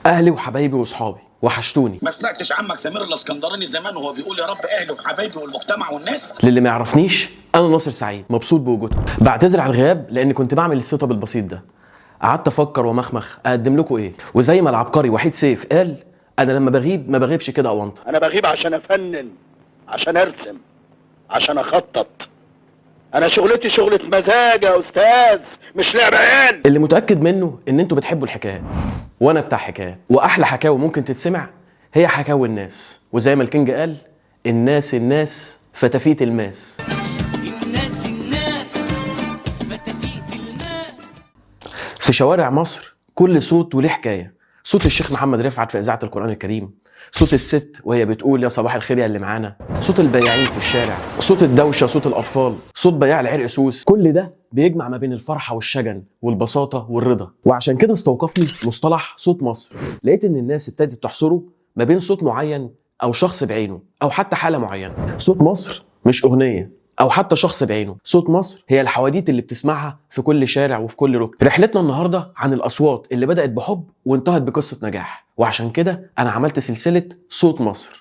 اهلي وحبايبي واصحابي وحشتوني. ما سمعتش عمك سمير الاسكندراني زمان وهو بيقول يا رب اهلي وحبايبي والمجتمع والناس؟ للي ما يعرفنيش، انا ناصر سعيد، مبسوط بوجودكم. بعتذر على الغياب لاني كنت بعمل السيت اب البسيط ده. قعدت افكر ومخمخ اقدم لكم ايه، وزي ما العبقري وحيد سيف قال، انا لما بغيب ما بغيبش كده اونطه. انا بغيب عشان افنن، عشان ارسم، عشان اخطط. انا شغلتي شغلة مزاج يا استاذ، مش لعب عيال. اللي متاكد منه ان انتوا بتحبوا الحكايات، وانا بتاع حكايات، واحلى حكاوي ممكن تتسمع هي حكاوي الناس. وزي ما الكينج قال، الناس فتافيت الماس. الناس فتافيت الناس. في شوارع مصر كل صوت وله حكايه. صوت الشيخ محمد رفعت في اذاعه القران الكريم، صوت الست وهي بتقول يا صباح الخير يا اللي معانا، صوت البياعين في الشارع، صوت الدوشه، صوت الاطفال، صوت بياع العرق سوس. كل ده بيجمع ما بين الفرحه والشجن والبساطه والرضا. وعشان كده استوقفني مصطلح صوت مصر. لقيت ان الناس ابتدت تحصره ما بين صوت معين او شخص بعينه او حتى حاله معينه. صوت مصر مش اغنيه او حتى شخص بعينه، صوت مصر هي الحواديت اللي بتسمعها في كل شارع وفي كل ركن. رحلتنا النهارده عن الاصوات اللي بدات بحب وانتهت بقصه نجاح، وعشان كده انا عملت سلسله صوت مصر.